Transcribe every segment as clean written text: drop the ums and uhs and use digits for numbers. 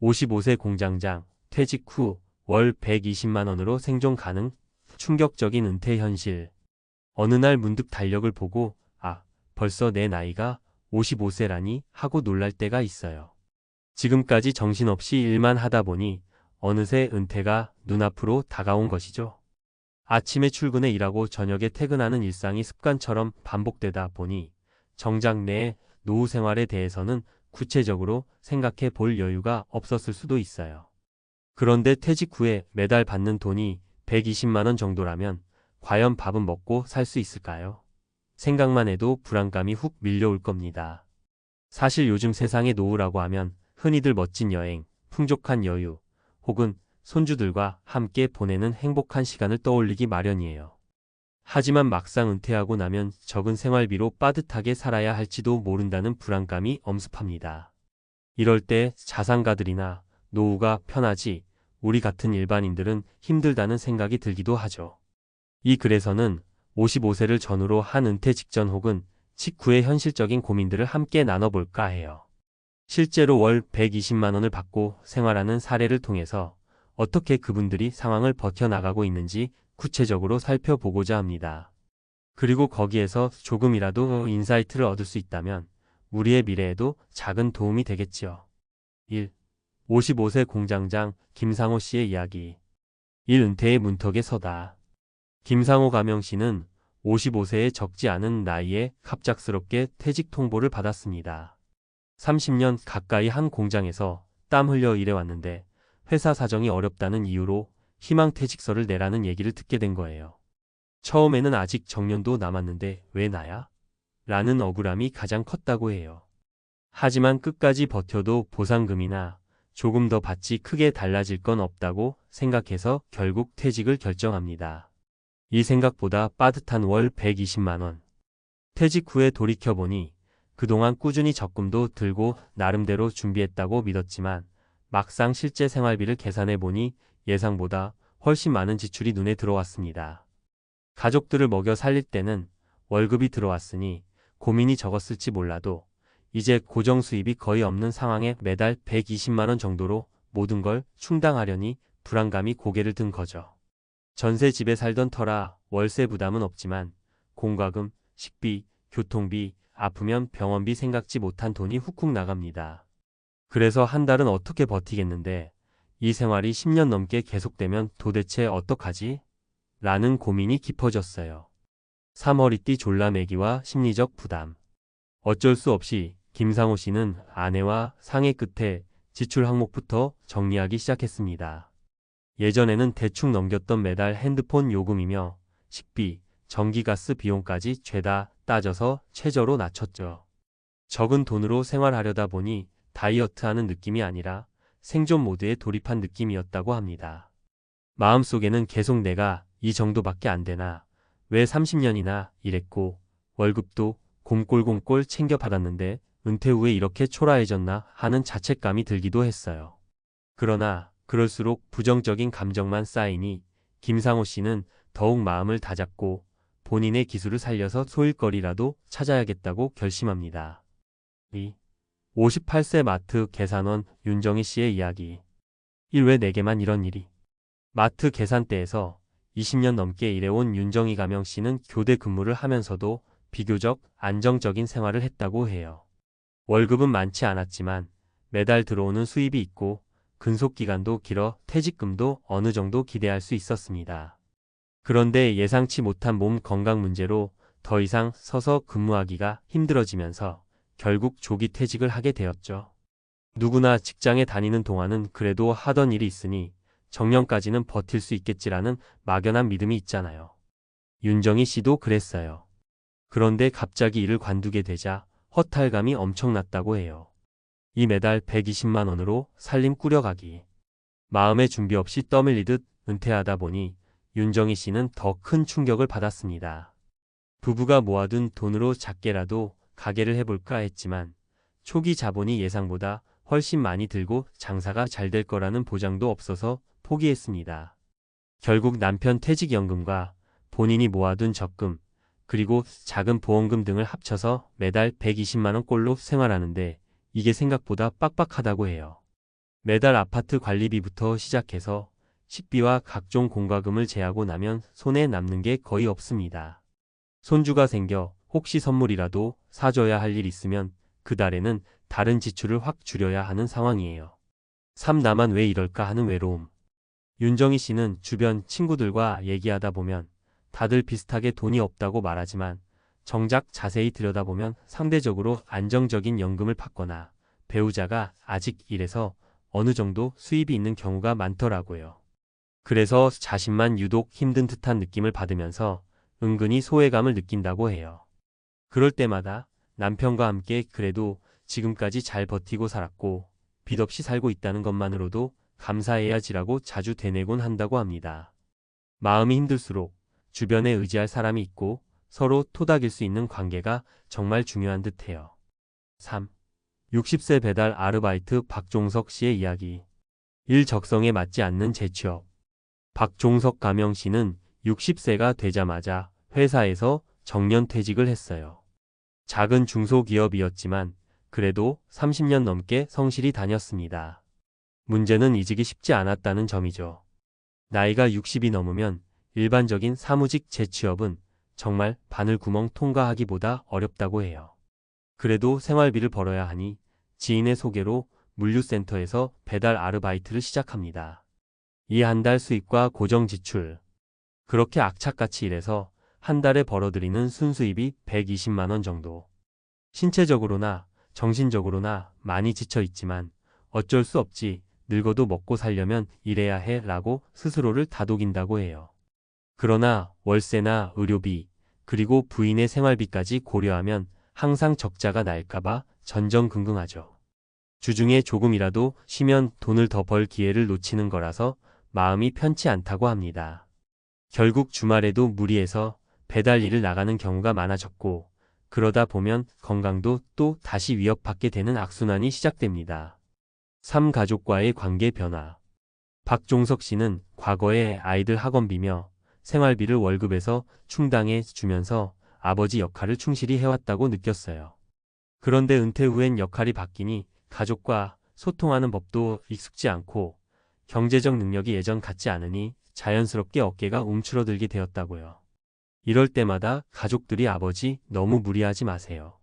55세 공장장, 퇴직 후 월 120만 원으로 생존 가능, 충격적인 은퇴 현실. 어느 날 문득 달력을 보고 벌써 내 나이가 55세라니 하고 놀랄 때가 있어요. 지금까지 정신없이 일만 하다 보니 어느새 은퇴가 눈앞으로 다가온 것이죠. 아침에 출근해 일하고 저녁에 퇴근하는 일상이 습관처럼 반복되다 보니 정작 내 노후 생활에 대해서는 구체적으로 생각해 볼 여유가 없었을 수도 있어요. 그런데 퇴직 후에 매달 받는 돈이 120만 원 정도라면 과연 밥은 먹고 살 수 있을까요? 생각만 해도 불안감이 훅 밀려올 겁니다. 사실 요즘 세상의 노후라고 하면 흔히들 멋진 여행, 풍족한 여유, 혹은 손주들과 함께 보내는 행복한 시간을 떠올리기 마련이에요. 하지만 막상 은퇴하고 나면 적은 생활비로 빠듯하게 살아야 할지도 모른다는 불안감이 엄습합니다. 이럴 때 자산가들이나 노후가 편하지 우리 같은 일반인들은 힘들다는 생각이 들기도 하죠. 이 글에서는 55세를 전후로 한 은퇴 직전 혹은 직후의 현실적인 고민들을 함께 나눠볼까 해요. 실제로 월 120만 원을 받고 생활하는 사례를 통해서 어떻게 그분들이 상황을 버텨나가고 있는지 구체적으로 살펴보고자 합니다. 그리고 거기에서 조금이라도 인사이트를 얻을 수 있다면 우리의 미래에도 작은 도움이 되겠지요. 1. 55세 공장장 김상호 씨의 이야기. 1. 은퇴의 문턱에 서다. 김상호 가명씨는 55세의 적지 않은 나이에 갑작스럽게 퇴직 통보를 받았습니다. 30년 가까이 한 공장에서 땀 흘려 일해왔는데 회사 사정이 어렵다는 이유로 희망퇴직서를 내라는 얘기를 듣게 된 거예요. 처음에는 아직 정년도 남았는데 왜 나야? 라는 억울함이 가장 컸다고 해요. 하지만 끝까지 버텨도 보상금이나 조금 더 받지 크게 달라질 건 없다고 생각해서 결국 퇴직을 결정합니다. 이 생각보다 빠듯한 월 120만 원. 퇴직 후에 돌이켜보니 그동안 꾸준히 적금도 들고 나름대로 준비했다고 믿었지만 막상 실제 생활비를 계산해보니 예상보다 훨씬 많은 지출이 눈에 들어왔습니다. 가족들을 먹여 살릴 때는 월급이 들어왔으니 고민이 적었을지 몰라도 이제 고정 수입이 거의 없는 상황에 매달 120만 원 정도로 모든 걸 충당하려니 불안감이 고개를 든 거죠. 전세 집에 살던 터라 월세 부담은 없지만 공과금, 식비, 교통비, 아프면 병원비 생각지 못한 돈이 훅훅 나갑니다. 그래서 한 달은 어떻게 버티겠는데 이 생활이 10년 넘게 계속되면 도대체 어떡하지? 라는 고민이 깊어졌어요. 3. 허리띠 졸라매기와 심리적 부담. 어쩔 수 없이 김상호 씨는 아내와 상의 끝에 지출 항목부터 정리하기 시작했습니다. 예전에는 대충 넘겼던 매달 핸드폰 요금이며 식비, 전기가스 비용까지 죄다 따져서 최저로 낮췄죠. 적은 돈으로 생활하려다 보니 다이어트하는 느낌이 아니라 생존 모드에 돌입한 느낌이었다고 합니다. 마음속에는 계속 내가 이 정도밖에 안 되나, 왜 30년이나 일했고 월급도 곰꼴곰꼴 챙겨 받았는데 은퇴 후에 이렇게 초라해졌나 하는 자책감이 들기도 했어요. 그러나 그럴수록 부정적인 감정만 쌓이니 김상호 씨는 더욱 마음을 다잡고 본인의 기술을 살려서 소일거리라도 찾아야겠다고 결심합니다. 2. 58세 마트 계산원 윤정희 씨의 이야기. 1. 왜 내게만 이런 일이? 마트 계산대에서 20년 넘게 일해온 윤정희 가명 씨는 교대 근무를 하면서도 비교적 안정적인 생활을 했다고 해요. 월급은 많지 않았지만 매달 들어오는 수입이 있고 근속기간도 길어 퇴직금도 어느 정도 기대할 수 있었습니다. 그런데 예상치 못한 몸 건강 문제로 더 이상 서서 근무하기가 힘들어지면서 결국 조기 퇴직을 하게 되었죠. 누구나 직장에 다니는 동안은 그래도 하던 일이 있으니 정년까지는 버틸 수 있겠지라는 막연한 믿음이 있잖아요. 윤정희 씨도 그랬어요. 그런데 갑자기 일을 관두게 되자 허탈감이 엄청났다고 해요. 이 매달 120만 원으로 살림 꾸려가기. 마음의 준비 없이 떠밀리듯 은퇴하다 보니 윤정희 씨는 더 큰 충격을 받았습니다. 부부가 모아둔 돈으로 작게라도 가게를 해볼까 했지만 초기 자본이 예상보다 훨씬 많이 들고 장사가 잘 될 거라는 보장도 없어서 포기했습니다. 결국 남편 퇴직연금과 본인이 모아둔 적금, 그리고 작은 보험금 등을 합쳐서 매달 120만 원 꼴로 생활하는데 이게 생각보다 빡빡하다고 해요. 매달 아파트 관리비부터 시작해서 식비와 각종 공과금을 제하고 나면 손에 남는 게 거의 없습니다. 손주가 생겨 혹시 선물이라도 사줘야 할 일 있으면 그 달에는 다른 지출을 확 줄여야 하는 상황이에요. 나만 왜 이럴까 하는 외로움. 윤정희 씨는 주변 친구들과 얘기하다 보면 다들 비슷하게 돈이 없다고 말하지만 정작 자세히 들여다보면 상대적으로 안정적인 연금을 받거나 배우자가 아직 일해서 어느 정도 수입이 있는 경우가 많더라고요. 그래서 자신만 유독 힘든 듯한 느낌을 받으면서 은근히 소외감을 느낀다고 해요. 그럴 때마다 남편과 함께 그래도 지금까지 잘 버티고 살았고 빚 없이 살고 있다는 것만으로도 감사해야지라고 자주 되뇌곤 한다고 합니다. 마음이 힘들수록 주변에 의지할 사람이 있고 서로 토닥일 수 있는 관계가 정말 중요한 듯해요. 3. 60세 배달 아르바이트 박종석 씨의 이야기. 일 적성에 맞지 않는 재취업. 박종석 가명 씨는 60세가 되자마자 회사에서 정년퇴직을 했어요. 작은 중소기업이었지만 그래도 30년 넘게 성실히 다녔습니다. 문제는 이직이 쉽지 않았다는 점이죠. 나이가 60이 넘으면 일반적인 사무직 재취업은 정말 바늘구멍 통과하기보다 어렵다고 해요. 그래도 생활비를 벌어야 하니 지인의 소개로 물류센터에서 배달 아르바이트를 시작합니다. 이 한 달 수입과 고정 지출. 그렇게 악착같이 일해서 한 달에 벌어들이는 순수입이 120만 원 정도. 신체적으로나 정신적으로나 많이 지쳐 있지만 어쩔 수 없지, 늙어도 먹고 살려면 일해야 해 라고 스스로를 다독인다고 해요. 그러나 월세나 의료비, 그리고 부인의 생활비까지 고려하면 항상 적자가 날까봐 전전긍긍하죠. 주중에 조금이라도 쉬면 돈을 더 벌 기회를 놓치는 거라서 마음이 편치 않다고 합니다. 결국 주말에도 무리해서 배달 일을 나가는 경우가 많아졌고 그러다 보면 건강도 또 다시 위협받게 되는 악순환이 시작됩니다. 3. 가족과의 관계 변화. 박종석 씨는 과거에 아이들 학원비며 생활비를 월급에서 충당해 주면서 아버지 역할을 충실히 해왔다고 느꼈어요. 그런데 은퇴 후엔 역할이 바뀌니 가족과 소통하는 법도 익숙지 않고 경제적 능력이 예전 같지 않으니 자연스럽게 어깨가 움츠러들게 되었다고요. 이럴 때마다 가족들이 아버지 너무 무리하지 마세요.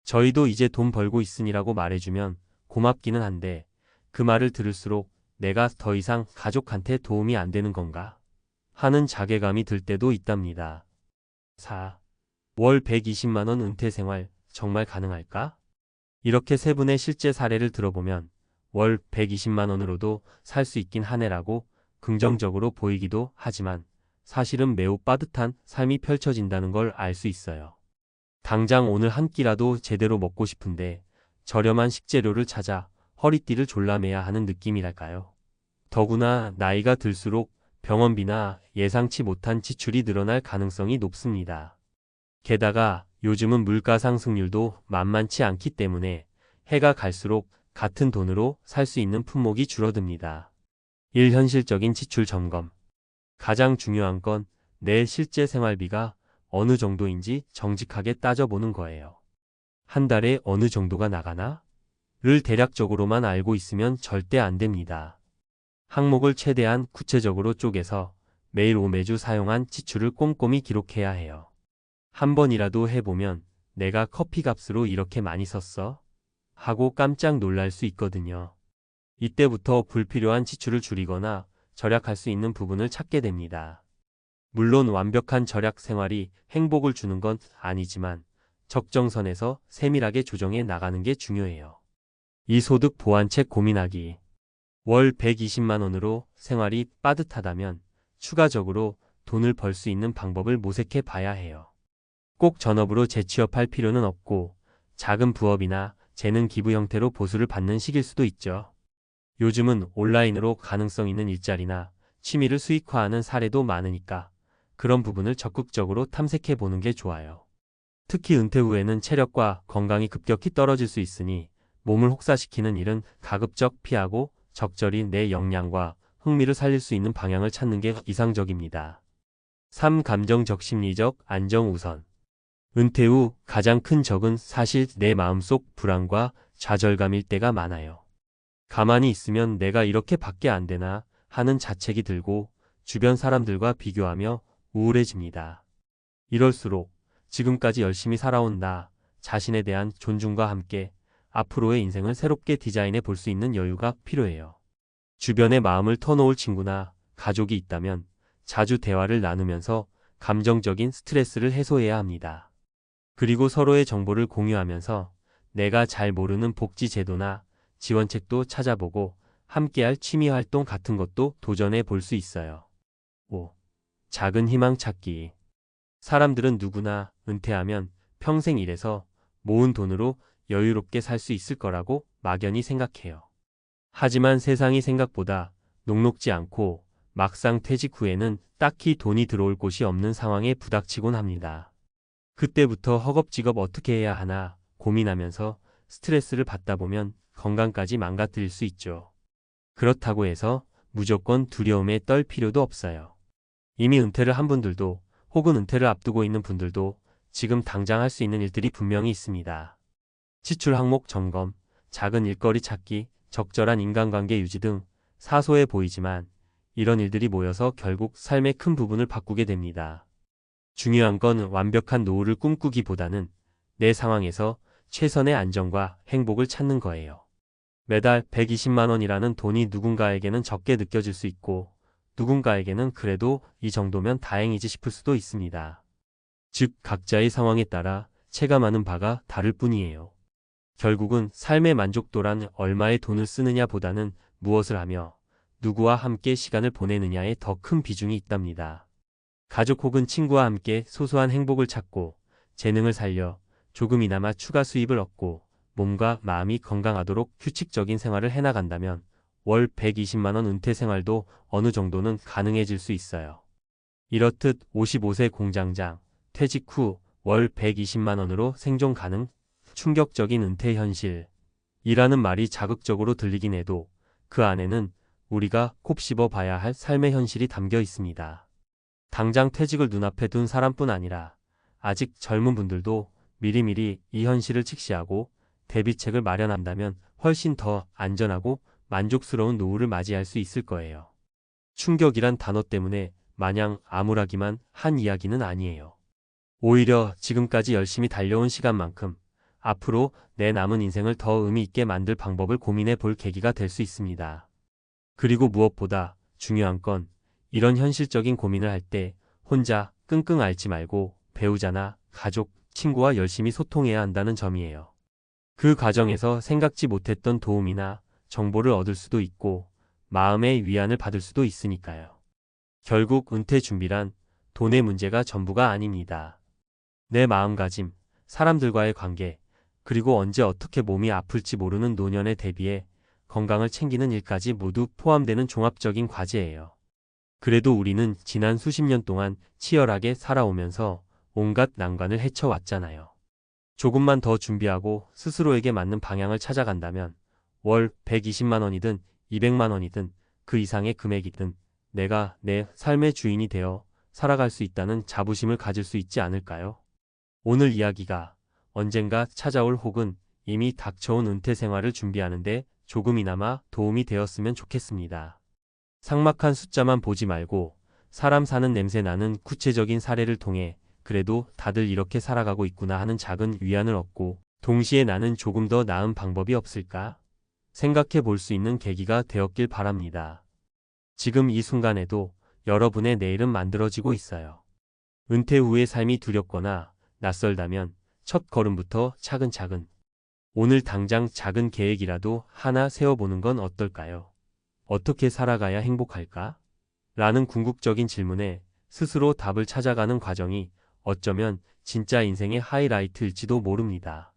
저희도 이제 돈 벌고 있으니라고 말해주면 고맙기는 한데 그 말을 들을수록 내가 더 이상 가족한테 도움이 안 되는 건가 하는 자괴감이 들 때도 있답니다. 4. 월 120만 원 은퇴 생활 정말 가능할까? 이렇게 세 분의 실제 사례를 들어보면 월 120만 원으로도 살 수 있긴 하네라고 긍정적으로 보이기도 하지만 사실은 매우 빠듯한 삶이 펼쳐진다는 걸 알 수 있어요. 당장 오늘 한 끼라도 제대로 먹고 싶은데 저렴한 식재료를 찾아 허리띠를 졸라매야 하는 느낌이랄까요. 더구나 나이가 들수록 병원비나 예상치 못한 지출이 늘어날 가능성이 높습니다. 게다가 요즘은 물가 상승률도 만만치 않기 때문에 해가 갈수록 같은 돈으로 살 수 있는 품목이 줄어듭니다. 1. 현실적인 지출 점검. 가장 중요한 건 내 실제 생활비가 어느 정도인지 정직하게 따져보는 거예요. 한 달에 어느 정도가 나가나? 를 대략적으로만 알고 있으면 절대 안 됩니다. 항목을 최대한 구체적으로 쪼개서 매일 매주 사용한 지출을 꼼꼼히 기록해야 해요. 한 번이라도 해보면 내가 커피 값으로 이렇게 많이 썼어? 하고 깜짝 놀랄 수 있거든요. 이때부터 불필요한 지출을 줄이거나 절약할 수 있는 부분을 찾게 됩니다. 물론 완벽한 절약 생활이 행복을 주는 건 아니지만 적정선에서 세밀하게 조정해 나가는 게 중요해요. 이 소득 보완책 고민하기. 월 120만 원으로 생활이 빠듯하다면 추가적으로 돈을 벌 수 있는 방법을 모색해 봐야 해요. 꼭 전업으로 재취업할 필요는 없고 작은 부업이나 재능 기부 형태로 보수를 받는 식일 수도 있죠. 요즘은 온라인으로 가능성 있는 일자리나 취미를 수익화하는 사례도 많으니까 그런 부분을 적극적으로 탐색해 보는 게 좋아요. 특히 은퇴 후에는 체력과 건강이 급격히 떨어질 수 있으니 몸을 혹사시키는 일은 가급적 피하고 적절히 내 역량과 흥미를 살릴 수 있는 방향을 찾는 게 이상적입니다. 3. 감정적 심리적 안정 우선. 은퇴 후 가장 큰 적은 사실 내 마음속 불안과 좌절감일 때가 많아요. 가만히 있으면 내가 이렇게 밖에 안 되나 하는 자책이 들고 주변 사람들과 비교하며 우울해집니다. 이럴수록 지금까지 열심히 살아온 나 자신에 대한 존중과 함께 앞으로의 인생을 새롭게 디자인해 볼 수 있는 여유가 필요해요. 주변에 마음을 터놓을 친구나 가족이 있다면 자주 대화를 나누면서 감정적인 스트레스를 해소해야 합니다. 그리고 서로의 정보를 공유하면서 내가 잘 모르는 복지 제도나 지원책도 찾아보고 함께할 취미 활동 같은 것도 도전해 볼 수 있어요. 5. 작은 희망 찾기. 사람들은 누구나 은퇴하면 평생 일해서 모은 돈으로 여유롭게 살 수 있을 거라고 막연히 생각해요. 하지만 세상이 생각보다 녹록지 않고 막상 퇴직 후에는 딱히 돈이 들어올 곳이 없는 상황에 부닥치곤 합니다. 그때부터 허겁지겁 어떻게 해야 하나 고민하면서 스트레스를 받다 보면 건강까지 망가뜨릴 수 있죠. 그렇다고 해서 무조건 두려움에 떨 필요도 없어요. 이미 은퇴를 한 분들도 혹은 은퇴를 앞두고 있는 분들도 지금 당장 할 수 있는 일들이 분명히 있습니다. 지출 항목 점검, 작은 일거리 찾기, 적절한 인간관계 유지 등 사소해 보이지만 이런 일들이 모여서 결국 삶의 큰 부분을 바꾸게 됩니다. 중요한 건 완벽한 노후를 꿈꾸기보다는 내 상황에서 최선의 안정과 행복을 찾는 거예요. 매달 120만 원이라는 돈이 누군가에게는 적게 느껴질 수 있고 누군가에게는 그래도 이 정도면 다행이지 싶을 수도 있습니다. 즉 각자의 상황에 따라 체감하는 바가 다를 뿐이에요. 결국은 삶의 만족도란 얼마의 돈을 쓰느냐 보다는 무엇을 하며 누구와 함께 시간을 보내느냐에 더 큰 비중이 있답니다. 가족 혹은 친구와 함께 소소한 행복을 찾고 재능을 살려 조금이나마 추가 수입을 얻고 몸과 마음이 건강하도록 규칙적인 생활을 해나간다면 월 120만 원 은퇴 생활도 어느 정도는 가능해질 수 있어요. 이렇듯 55세 공장장, 퇴직 후 월 120만 원으로 생존 가능, 충격적인 은퇴 현실. 이라는 말이 자극적으로 들리긴 해도 그 안에는 우리가 곱씹어 봐야 할 삶의 현실이 담겨 있습니다. 당장 퇴직을 눈앞에 둔 사람뿐 아니라 아직 젊은 분들도 미리미리 이 현실을 직시하고 대비책을 마련한다면 훨씬 더 안전하고 만족스러운 노후를 맞이할 수 있을 거예요. 충격이란 단어 때문에 마냥 암울하기만 한 이야기는 아니에요. 오히려 지금까지 열심히 달려온 시간만큼 앞으로 내 남은 인생을 더 의미 있게 만들 방법을 고민해 볼 계기가 될 수 있습니다. 그리고 무엇보다 중요한 건 이런 현실적인 고민을 할 때 혼자 끙끙 앓지 말고 배우자나 가족, 친구와 열심히 소통해야 한다는 점이에요. 그 과정에서 생각지 못했던 도움이나 정보를 얻을 수도 있고 마음의 위안을 받을 수도 있으니까요. 결국 은퇴 준비란 돈의 문제가 전부가 아닙니다. 내 마음가짐, 사람들과의 관계, 그리고 언제 어떻게 몸이 아플지 모르는 노년에 대비해 건강을 챙기는 일까지 모두 포함되는 종합적인 과제예요. 그래도 우리는 지난 수십 년 동안 치열하게 살아오면서 온갖 난관을 헤쳐왔잖아요. 조금만 더 준비하고 스스로에게 맞는 방향을 찾아간다면 월 120만 원이든 200만 원이든 그 이상의 금액이든 내가 내 삶의 주인이 되어 살아갈 수 있다는 자부심을 가질 수 있지 않을까요? 오늘 이야기가 언젠가 찾아올 혹은 이미 닥쳐온 은퇴 생활을 준비하는데 조금이나마 도움이 되었으면 좋겠습니다. 삭막한 숫자만 보지 말고 사람 사는 냄새 나는 구체적인 사례를 통해 그래도 다들 이렇게 살아가고 있구나 하는 작은 위안을 얻고 동시에 나는 조금 더 나은 방법이 없을까 생각해 볼 수 있는 계기가 되었길 바랍니다. 지금 이 순간에도 여러분의 내일은 만들어지고 있어요. 은퇴 후의 삶이 두렵거나 낯설다면 첫 걸음부터 차근차근 오늘 당장 작은 계획이라도 하나 세워보는 건 어떨까요? 어떻게 살아가야 행복할까? 라는 궁극적인 질문에 스스로 답을 찾아가는 과정이 어쩌면 진짜 인생의 하이라이트일지도 모릅니다.